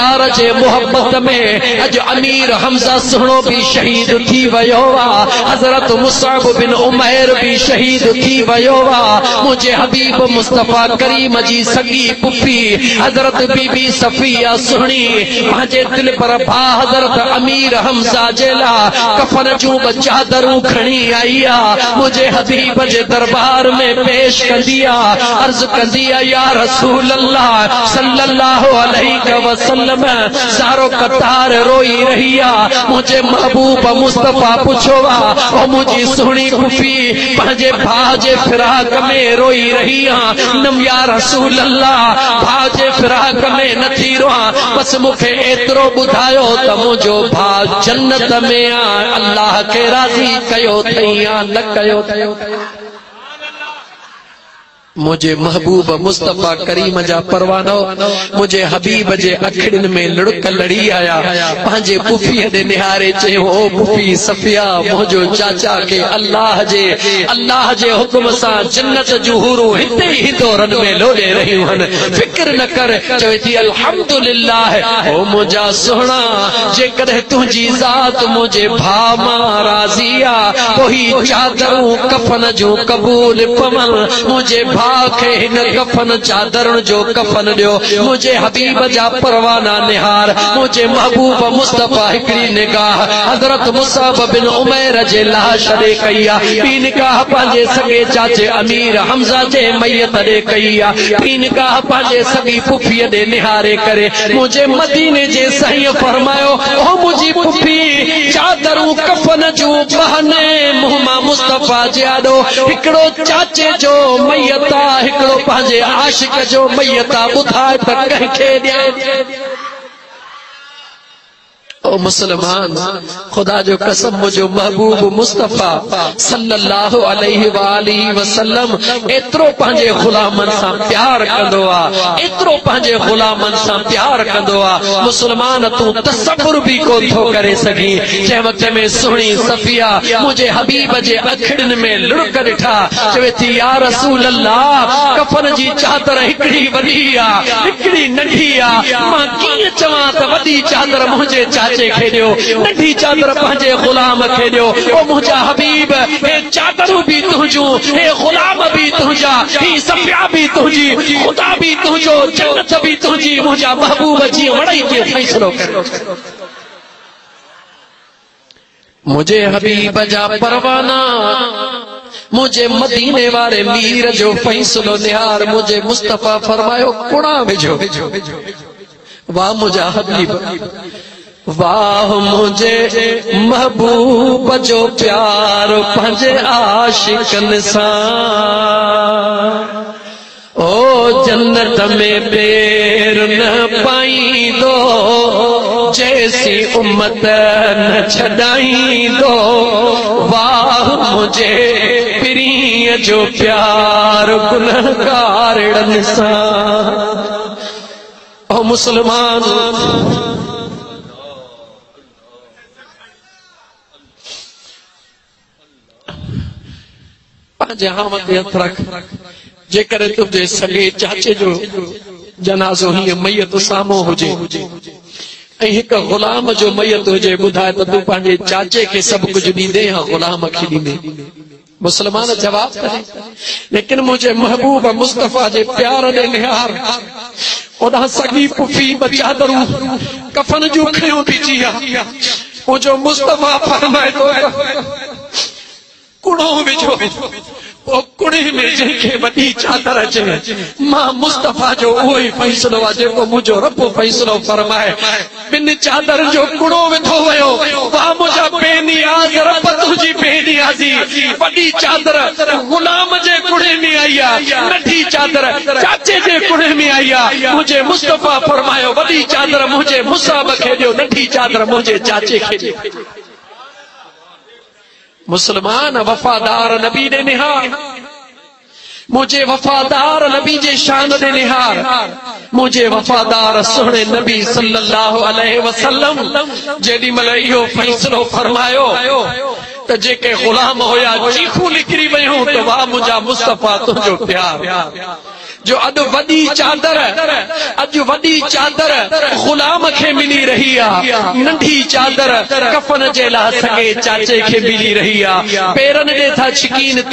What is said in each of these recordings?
प्यार जे मोहब्बत में अज अमीर हमजा सुनो भी शहीद थी वयो हजरत मुसअब बिन उमैर भी शहीद थी वयो मुझे हबीब मुस्तफा करीम जी सगी पुफी हजरत बीबी सफिया सुहणी मुझे दिल पर भा हजरत अमीर हमजा जेला कफन जूं चादरूं खणी आई मुझे हबीब जे दरबार में पेश कंदिया अर्ज कंदिया या रसूल अल्लाह सल्लल्लाहु अलैहि वसल्लम सारो कतार रोई रही मुझे महबूब मुस्तफा पुछो ओ मुझी सुहणी पुफी पंहिंजे भाउ जे फिराक में रोई रही नम या रसूल अल्लाह भाउ जे फिराक में न थी रोहां बस मूंखे एतिरो ॿुधायो त मुंहिंजो भाउ जन्नत में अल्लाह के राज़ी कयो थई न कयो मुझे महबूब मुस्तफा करीम जा परवानो मुझे हबीब जे अखड़िन में लुड़क लड़ी आया पंहिंजे पुफीअ ॾे निहारे चयो ओ पुफी सफिया मुंहिंजो चाचा के अल्लाह जे हुक्म सां जन्नत जूं हूरूं हिते ई हिंदोरनि में लोॾे रहियूं आहिनि फिक्र न कर चवे थी अल्हम्दुलिल्लाह ओ मुंहिंजा सुहिणा जेकॾहिं तुंहिंजी ज़ात मुंहिंजे भाउ मां राज़ी आहे पोइ ही चादरूं कफन जूं क़बूल पवनि मुंहिंजे खे हिन कफन चादरन जो कफन दियो मुझे हबीब जा परवाना निहार मुझे महबूब मुस्तफा हिकड़ी निगाह हजरत मुसअब बिन उमैर जे लाश ॾे कई ॿी निगाह पंहिंजे सगे चाचे अमीर हमजा जे मैयत ॾे कई ॿी निगाह पंहिंजे सगी पुफीअ ॾे निहारे करे मुझे मदीने जे साईं फरमायो ओ मुंहिंजी पुफी चादरूं कफन जूं बहाने मुंह मां मुस्तफा जे आॾो हिकिड़ो चाचे जो मैयत हिकिड़ो पंहिंजे आशिक जो मैयता ॿुधाए त कंहिंखे ॾियां ओ मुसलमान खुदा जो कसम मुझो महबूब मुस्तफा सल्लल्लाहु अलैहि वालिहि वसल्लम एतिरो पंहिंजे गुलामन सां प्यार कंदो आहे एतिरो पंहिंजे गुलामन सां प्यार कंदो आहे मुसलमान तूं तसव्वुर भी कोन थो करे सघी जंहिं वक़्त में सुहिणी सफिया मुंहिंजे हबीब जे अखड़िन में लुड़क ॾिठा चवे थी या रसूल अल्लाह कफन जी चादर हिकड़ी वॾी आहे हिकड़ी नंढी आहे मां कीअं चवां त वॾी चादर मुंहिंजे चाचे खे ॾियो नंढी चादर पंहिंजे गुलाम खे ॾियो ओ मुंहिंजा हबीब हे चादरूं भी तुंहिंजूं हे गुलाम भी तुंहिंजा ही सफिया भी तुंहिंजी खुदा भी तुंहिंजो जन्नत भी तुंहिंजी मुंहिंजा महबूब जीअं वणई तीअं फ़ैसिलो कर मुझे हबीब जा परवाना मुझे मदीने वाले मीर जो फ़ैसिलो निहार मुझे मुस्तफा फरमायो कुड़ा विझो वाह मुंहिंजा हबीब वाह मुझे महबूब जो प्यार पंहिंजे आशिकन सां ओ जन्नत में पेर न पाईंदो जैसी उम्मत न छॾाईंदो वाह मुझे पिरीअ जो प्यार गुनहगारनि सां ओ मुसलमान जहां हथ रख जेकर तुझे सगे चाचे जो जनाज़ो हीअं मैयत साम्हूं हुजे ऐं हिक गुलाम जो मैयत हुजे ॿुधाए त तूं पंहिंजे चाचे खे सभु कुझु ॾींदे या गुलाम खे ॾींदे मुसलमान जवाब करे लेकिन मुझे महबूब मुस्तफा जे प्यार ॾे निहार ओॾां सगी पुफी ॿ चादरूं कफन जूं खयूं थी जी मुंहिंजो मुस्तफा फरमाए थो कुड़ो विझो ओ कुड़े में जंहिंखे वॾी चादर अचे मां मुस्तफा जो उहो ई फ़ैसिलो आहे जेको मुंहिंजो रब फ़ैसिलो फरमाए ॿिनि चादर जो कुड़ो विधो वियो वाह मुंहिंजा बेनियाज़ रब तुंहिंजी बेनियाज़ी वॾी चादर गुलाम जे कुड़े में आई आहे नंढी चादर चाचे जे कुड़े में आई आहे मुंहिंजे मुस्तफा फरमायो वॾी चादर मुंहिंजे मुसअब खे ॾियो नंढी चादर मुंहिंजे चाचे खे ॾियो मुसलमान वफादार नबी ने निहार मुझे वफादार नबी जे शान दे निहार मुझे वफादार सुहणे नबी सल्लल्लाहु अलैहि वसल्लम जेडी मल इहो फैसलो फरमायो त जेके गुलाम होया चीखू निकरी वयूं त वाह मुंहिंजा मुस्तफा तुंहिंजो प्यार जो अॼु वॾी चादर ग़ुलाम खे मिली रही आहे, नंढी चादर कफन जे लाइ सॻे चाचे खे मिली रही आहे। पेरनि ॾे था छिकीन त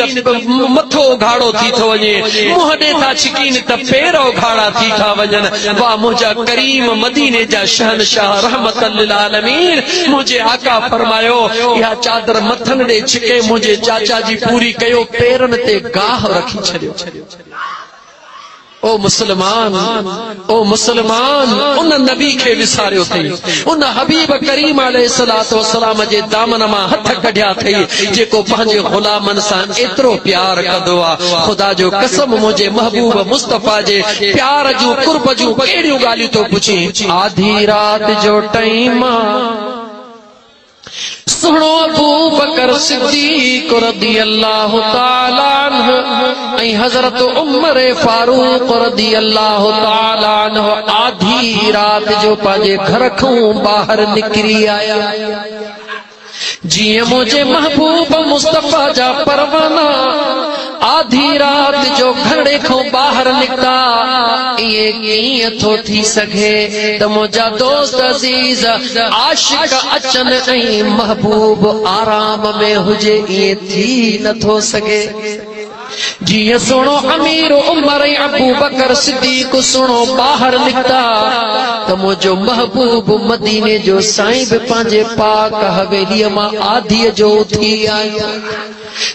मथो घाड़ो थी थो वञे, मुंहं ॾे था छिकीन त पेर घाड़ा थी था वञनि। वाह मुंहिंजा करीम मदीने जा शहनशाह रहमतल लिल आलमीन, मुंहिंजे आका फरमायो इहा चादर मथन ॾे छिके मुंहिंजे चाचा जी पूरी कयो, पेरनि ते गाह रखी छॾियो। ओ मुसलमान, उन नबी खे विसारियो अथई, उन हबीब करीम अलैहिस्सलातु वस्सलाम जे दामन मां हथ कढिया अथई जेको पंहिंजे ग़ुलामनि सां एतिरो प्यार कंदो आहे। ख़ुदा जो कसम मुंहिंजे महबूब मुस्तफ़ा जे प्यार जूं कुर्ब जूं कहिड़ियूं ॻाल्हियूं तो पुछी। आधी रात जो टाइम सुनो अबू बकर सिद्दीक रज़ियल्लाहु ताला अन्हु ऐं हज़रत उमर फारूक रज़ियल्लाहु ताला अन्हु आधी रात जो पंहिंजे घर खां ॿाहिरि निकिरी आया। जीअं मुंहिंजे महबूब मुस्तफ़ा जा परवाना आधी रात जो घरे खां ॿाहिरि निकिता, इहे कीअं थो थी सघे त मुंहिंजा दोस्त अज़ीज़ आशिक अचनि ऐं महबूब आराम में हुजे, इएं थी नथो सघे। जीअं सुनो अमीर उमर ऐं अबू बकर सिद्दीक सुनो ॿाहिरि निकिता त मुंहिंजो महबूब मदीने जो साईं बि पंहिंजे पाक हवेलीअ मां आधीअ जो उथी आयो।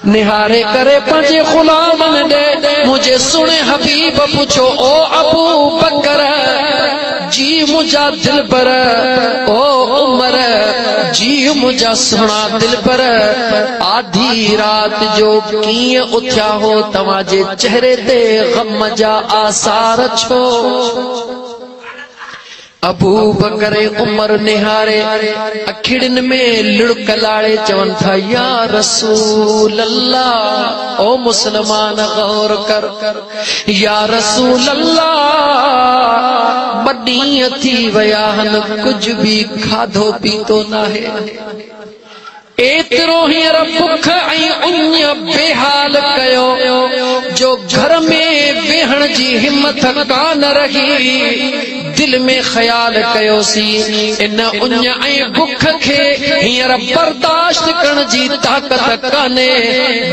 निहारे करे पंहिंजे ग़ुलामनि ॾे मुंहिंजे सुणे हबीब पुछो, ओ अबू बकर जी मुंहिंजा दिलबर, ओ उमर जी मुंहिंजा सुहिणा दिलबर, आधी रात जो कीअं उथिया हो, तव्हांजे चेहरे ते ग़म जा आसार छो? अबू बकर उमर निहारे अखिड़िन में लुड़क लाड़े चवन था, या रसूल अल्लाह, ओ मुसलमान गौर कर, या रसूल अल्लाह ॿ ॾींहं थी विया हन, कुछ भी खाधो पीतो नाहे, एतिरो हींअर बुख ऐं उञ बेहाल कयो जो घर में वेहण जी हिम्मत कान रही। दिल में ख्याल कयोसी इन उञ ऐं बुख खे हींअर बर्दाश्त करण जी ताक़त कान्हे,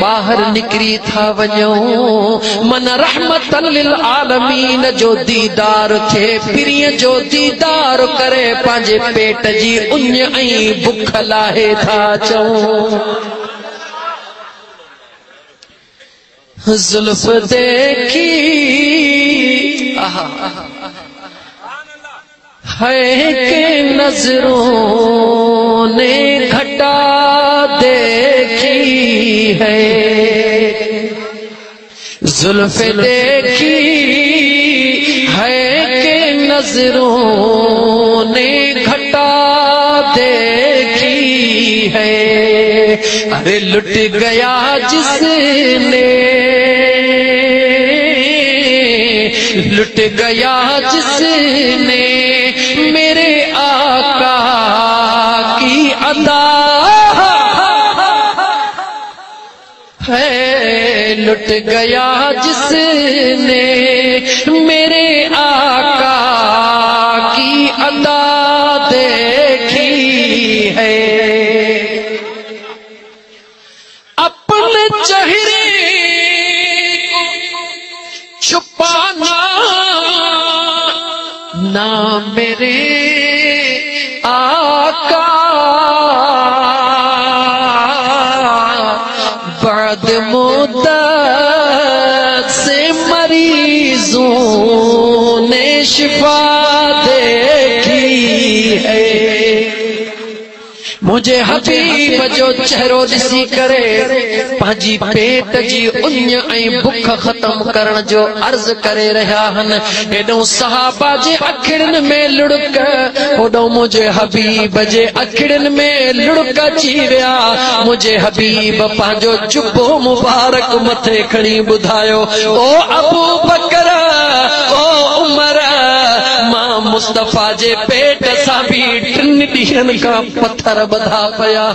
ॿाहिरि निकिरी था वञूं मन रहमतल लिल आलमीन जो दीदार थिए, पिरीअ जो दीदार करे पंहिंजे पेट जी उञ ऐं बुख लाहे था चऊं। जुल्फ देखी है के नजरों ने घटा देखी है, जुल्फ देखी है के नजरों ने घटा देखी है, अरे लुट गया जिसने, लुट गया जिसने मेरे आका की अदा है, लुट गया जिसने मेरे आका की अदा देखी है। अपने चेहरे को छुपाना ना मेरे आका, बाद मुद्दत से मरीजों ने शिफा देखी है। मुझे हबीब जो चेहरो ॾिसी करे पंहिंजी पेट जी उञ ऐं बुख ख़त्म करण जो अर्ज़ करे रहिया आहिनि। हेॾो सहाबा जे अखिड़िन में लुड़क, होॾो मुंहिंजे हबीब जे अखिड़िन में लुड़क अची विया। मुंहिंजे हबीब पंहिंजो जुब्बो मुबारक मथे खणी ॿुधायो, ओ अबू बकर, ओ उमर, मां मुस्तफ़ा जे पेट सां बि 3 ॾींहंनि खां पत्थर ॿधा पिया।